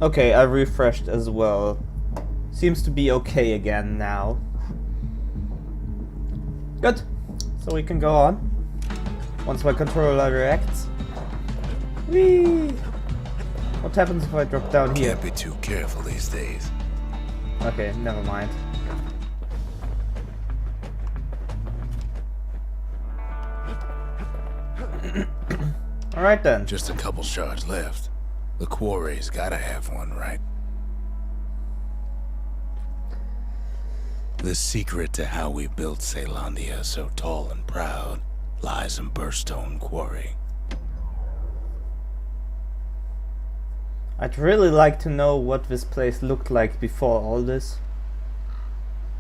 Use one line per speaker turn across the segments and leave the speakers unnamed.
Okay, I refreshed as well. Seems to be okay again now. Good. So we can go on. Once my controller reacts. Whee! What happens if I drop down here?
Can't be too careful these days.
Okay, never mind. Alright then.
Just a couple shards left. The quarry's gotta have one, right? The secret to how we built Caelondia so tall and proud lies in Burstone Quarry.
I'd really like to know what this place looked like before all this.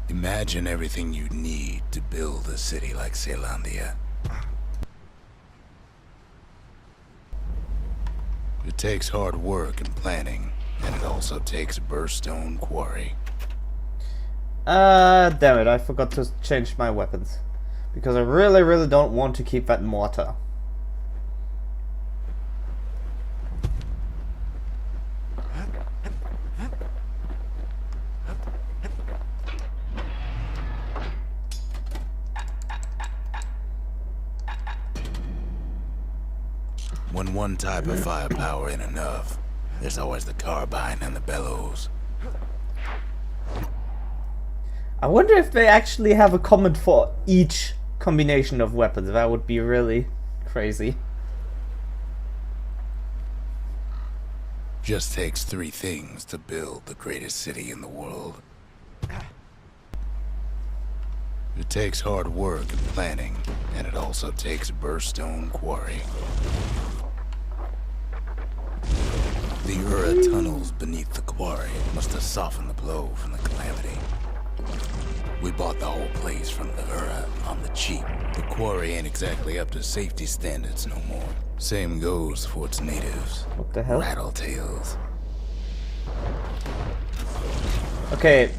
Imagine everything you'd need to build a city like Caelondia. It takes hard work and planning, and it also takes Burstone Quarry.
Damn it, I forgot to change my weapons. Because I really don't want to keep that mortar.
When one type of firepower ain't enough, there's always the carbine and the bellows.
I wonder if they actually have a comment for each combination of weapons. That would be really crazy.
Just takes three things to build the greatest city in the world. It takes hard work and planning, and it also takes Burstone Quarry. The Ura tunnels beneath the quarry must have softened the blow from the calamity. We bought the whole place from the Ura on the cheap. The quarry ain't exactly up to safety standards no more. Same goes for its natives.
What the hell?
Rattletails.
Okay.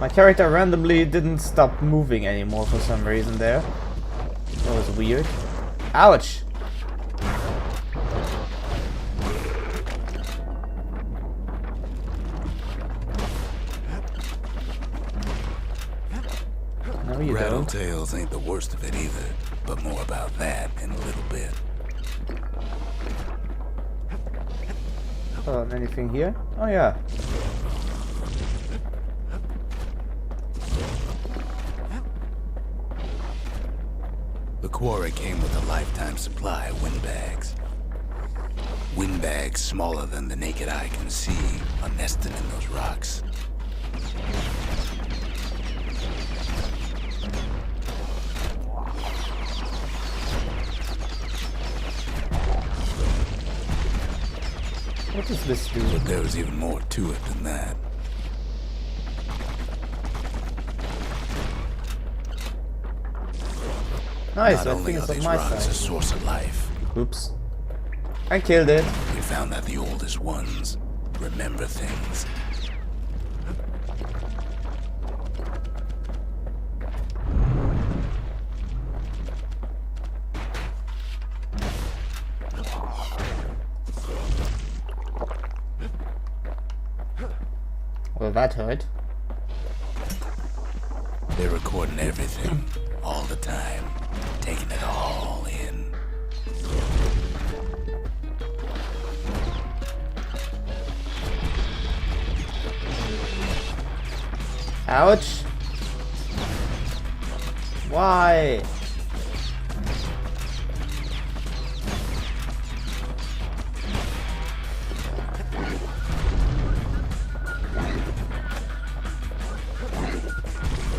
My character randomly didn't stop moving anymore for some reason there. That was weird. Ouch! No, you don't.
Rattletails ain't the worst of it either, but more about that in a little bit.
Oh, anything here? Oh yeah.
The quarry came with a lifetime supply of windbags. Windbags smaller than the naked eye can see are nested in those rocks.
What does this do?
But there's even more to it than that.
Nice,
Not
I
only
think
are
it's on
these
my
rocks a
side.
source of life,
Oops. I killed it.
we found that the oldest ones remember things.
Well, that hurt.
They're recording everything, all the time, taking it all in.
Ouch. Why?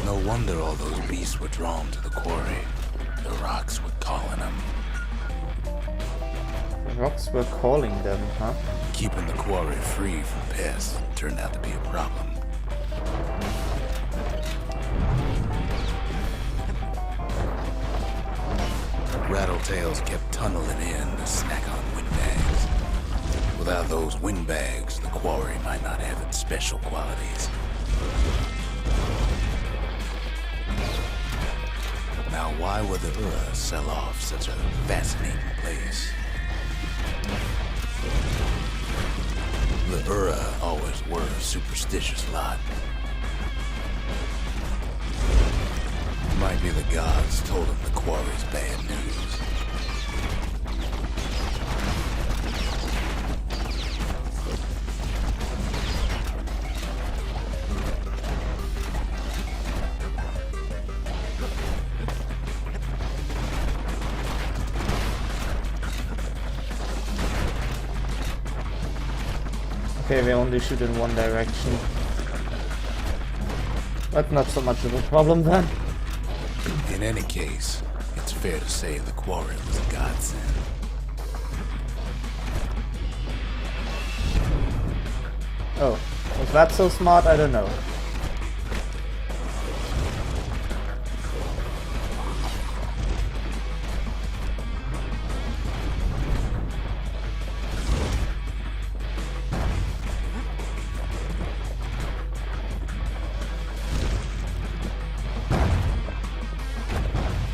No wonder all those beasts were drawn to the quarry. The rocks were calling them.
The rocks were calling them, huh?
Keeping the quarry free from pests turned out to be a problem. Rattletails kept tunneling in to snack on windbags. Without those windbags, the quarry might not have its special qualities. Now, why would the Ura sell off such a fascinating place? Look, Ura always were a superstitious lot. Might be the gods told him the quarry's bad news.
Okay, we only shoot in one direction. That's not so much of a problem then.
In any case, it's fair to say the quarry was a godsend.
Oh, was that so smart? I don't know.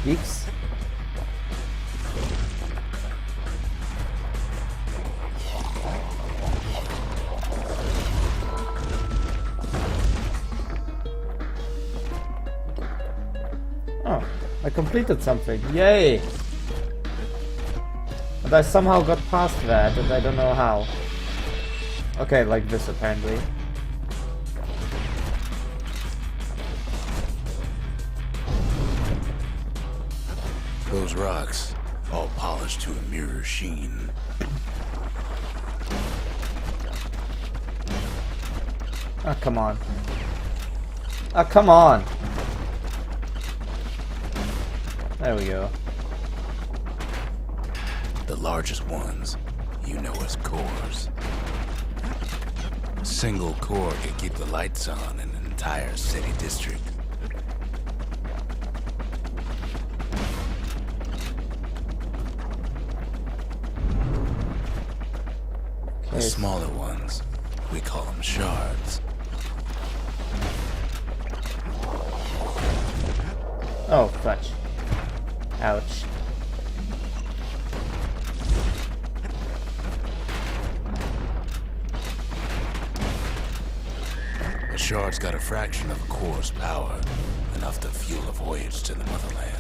Geeks. Oh, I completed something. Yay! But I somehow got past that, and I don't know how. Okay, like this apparently.
Those rocks, all polished to a mirror sheen.
Ah, come on. Ah, come on! There we go.
The largest ones, you know as cores. A single core can keep the lights on in an entire city district. The smaller ones, we call them shards.
Oh, fudge. Ouch.
A shard's got a fraction of a core's power, enough to fuel a voyage to the motherland.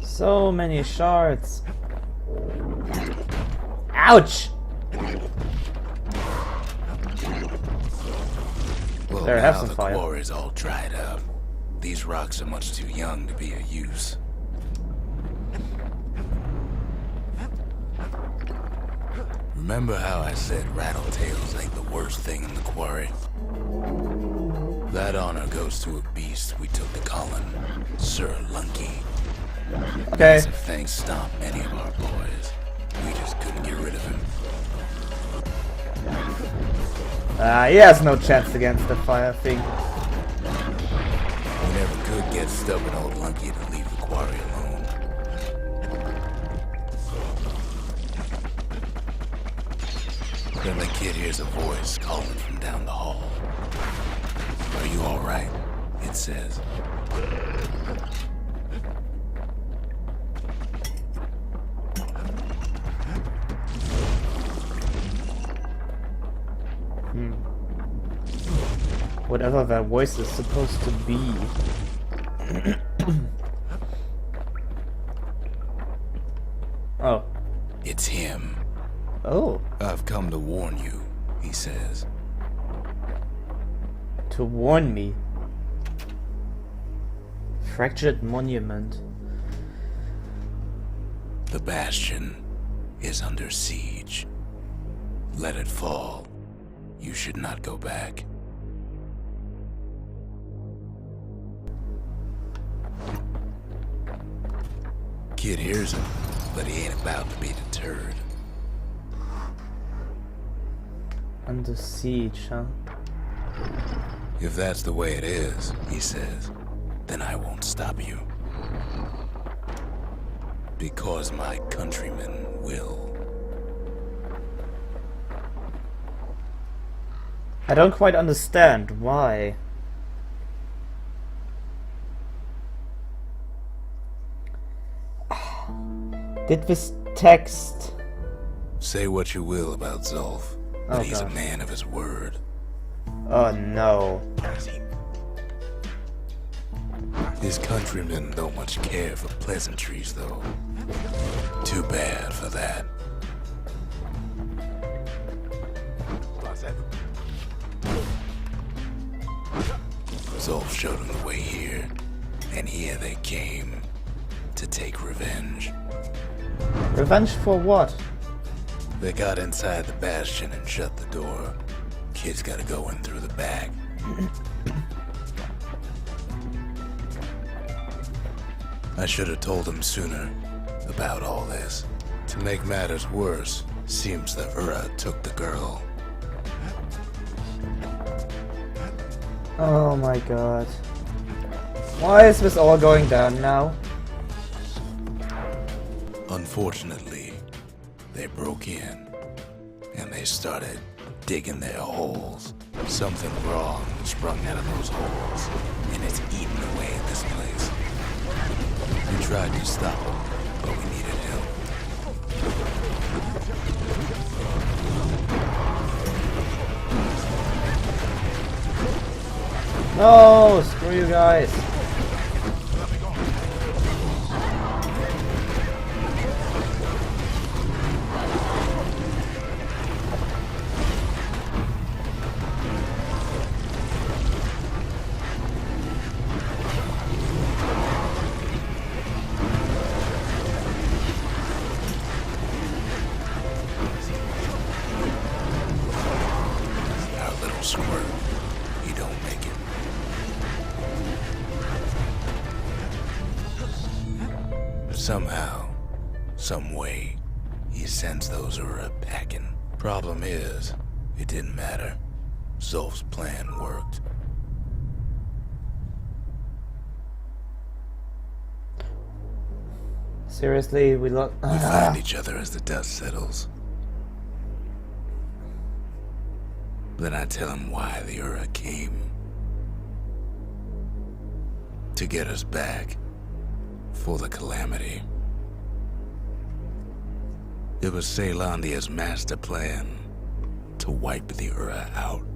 So many shards. Ouch!
Well,
There,
now
have some
the
fire.
quarry's all dried up. These rocks are much too young to be of use. Remember how I said Rattletails ain't the worst thing in the quarry? That honor goes to a beast we took to Colin, Sir Lunky.
Okay.
Massive things stomped many of our boys. We just couldn't get rid of him.
He has no chance against the fire thing.
We never could get stubborn old Lunky to leave the quarry alone. Then the kid hears a voice calling from down the hall. "Are you all right?" it says.
Whatever that voice is supposed to be. Oh.
It's him.
Oh.
"I've come to warn you," he says.
To warn me. Fractured monument.
"The Bastion is under siege. Let it fall. You should not go back." Kid hears him, but he ain't about to be deterred.
Under siege, huh?
"If that's the way it is," he says, "then I won't stop you. Because my countrymen will."
I don't quite understand why. Did this text...
Say what you will about Zulf, but
Oh,
he's a
God.
man of his word.
Oh no.
His countrymen don't much care for pleasantries, though. Too bad for that. Zulf showed him the way here, and here they came to take revenge.
Revenge for what?
They got inside the Bastion and shut the door. Kid's gotta go in through the back. I should have told him sooner about all this. To make matters worse, seems the Ura took the girl.
Oh my god. Why is this all going down now?
Unfortunately, they broke in, and they started digging their holes. Something wrong sprung out of those holes, and it's eating away at this place. We tried to stop them, but we needed help.
No, screw you guys.
Our little squirt, he don't make it. Somehow, some way, he sends those Ura packing. Problem is, it didn't matter. Zulf's plan worked.
Seriously, we look.
We find each other as the dust settles. Then I tell him why the Ura came. To get us back. For the calamity. It was Caelondia's master plan to wipe the Ura out.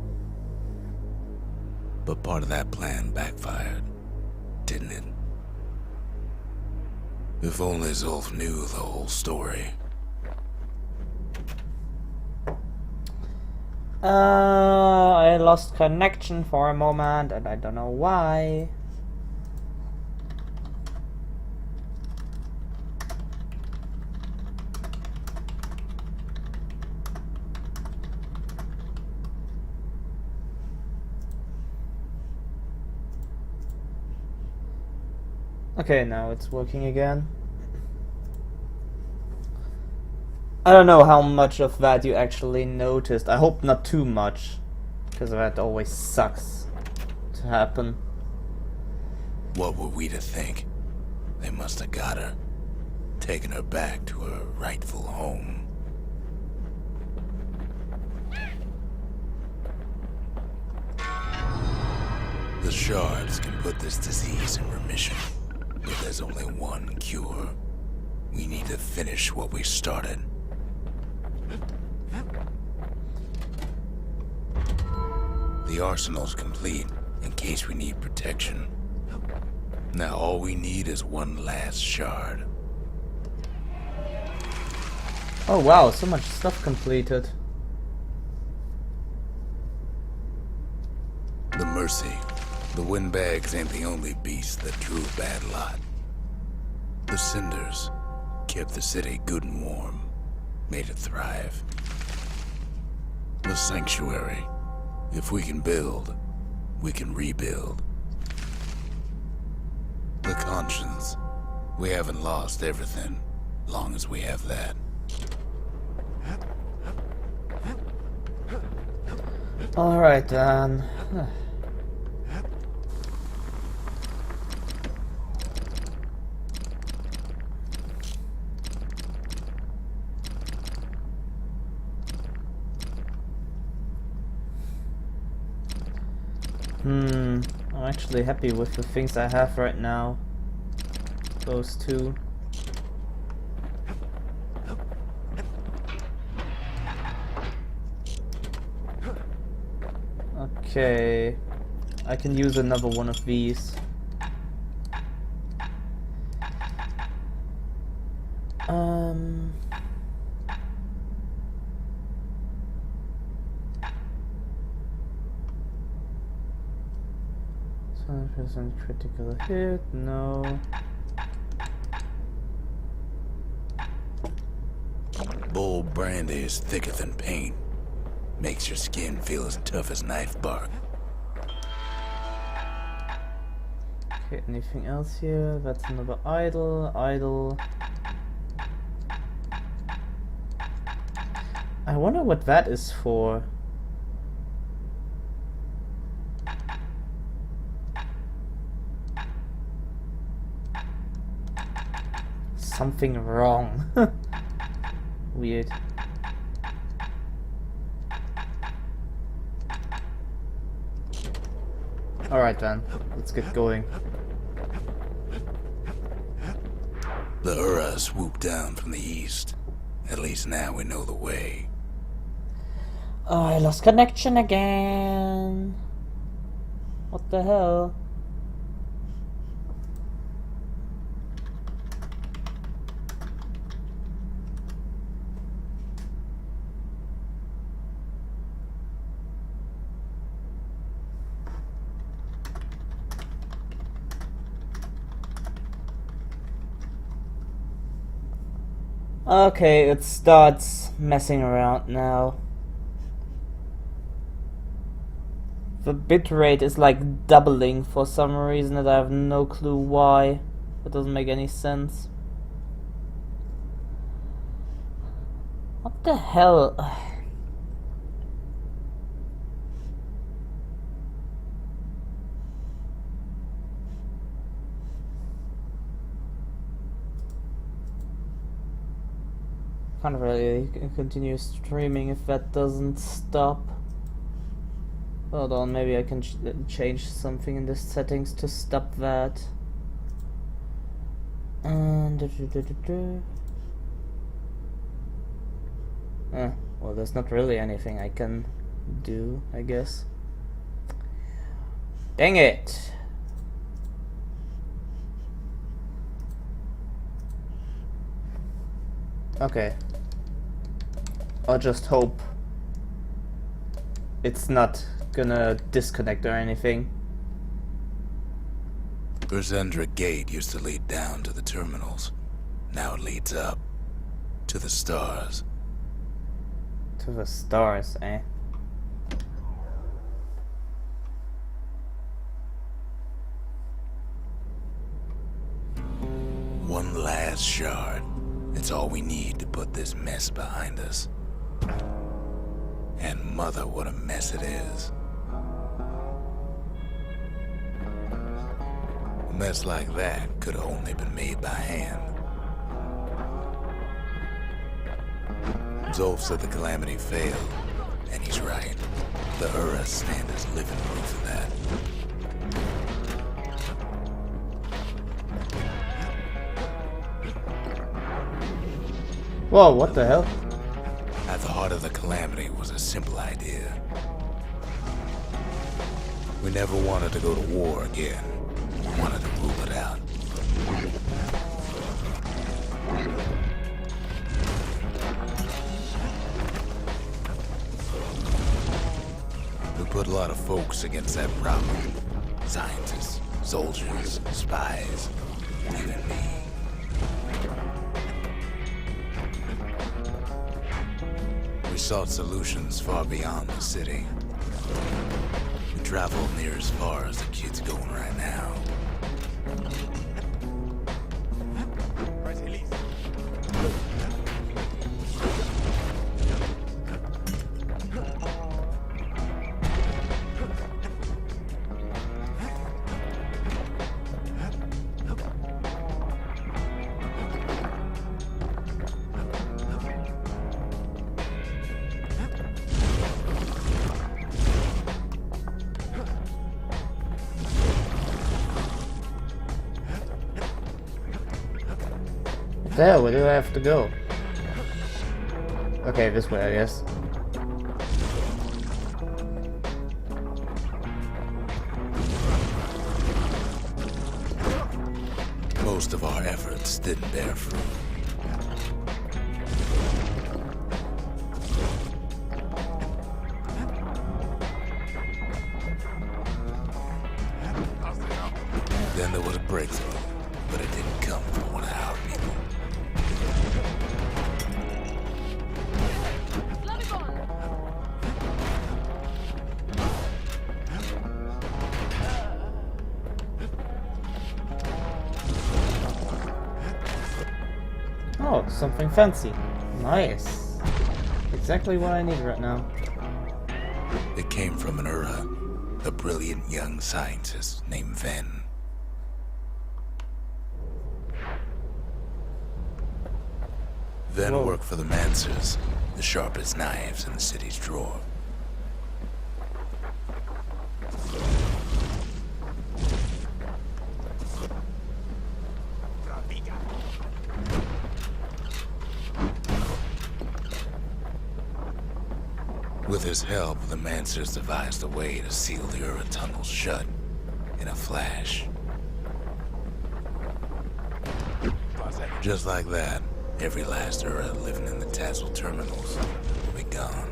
But part of that plan backfired, didn't it? If only Zulf knew the whole story.
I lost connection for a moment and I don't know why. Okay, now it's working again. I don't know how much of that you actually noticed. I hope not too much, because that always sucks to happen.
What were we to think? They must have got her, taken her back to her rightful home. The shards can put this disease in remission, but there's only one cure. We need to finish what we started. The arsenal's complete, in case we need protection. Now all we need is one last shard.
Oh wow, so much stuff completed.
The Mercy. The windbags ain't the only beast that drew a bad lot. The cinders kept the city good and warm, made it thrive. The sanctuary. If we can build, we can rebuild. The conscience. We haven't lost everything, long as we have that.
Alright then. I'm actually happy with the things I have right now. Those two. Okay, I can use another one of these. %, critical hit, no.
Bull brandy is thicker than paint. Makes your skin feel as tough as knife bark.
Okay, anything else here? That's another idol. I wonder what that is for. Something wrong. Weird. Alright then, let's get going.
The Ura swooped down from the east. At least now we know the way.
Oh, I lost connection again. What the hell? Okay, it starts messing around now. The bitrate is like doubling for some reason that I have no clue why. That doesn't make any sense. What the hell? Can't really continue streaming if that doesn't stop. Hold on, maybe I can change something in the settings to stop that. And well, there's not really anything I can do, I guess. Dang it! Okay. I'll just hope it's not gonna disconnect or anything.
Verzendra Gate used to lead down to the terminals. Now it leads up. To the stars.
To the stars, eh?
One last shard. It's all we need to put this mess behind us. And mother, what a mess it is. A mess like that could have only been made by hand. Zolf said the Calamity failed, and he's right. The Ura stand as living proof of that.
Whoa, what the hell?
At the heart of the Calamity was a simple idea. We never wanted to go to war again. We wanted to rule it out. We put a lot of folks against that problem. Scientists, soldiers, spies, even me. We sought solutions far beyond the city. We traveled near as far as the kid's going right now.
The hell, where do I have to go? Okay, this way, I guess.
Most of our efforts didn't bear fruit. Then there was a breakthrough, but it didn't come from one of our people.
Oh, something fancy. Nice. Exactly what I need right now.
It came from an Ura, a brilliant young scientist named Ven. Ven
Whoa.
worked for the Mancers, the sharpest knives in the city's drawer. With his help, the Mancers devised a way to seal the Ura tunnels shut in a flash. Just like that, every last Ura living in the Tassel terminals will be gone.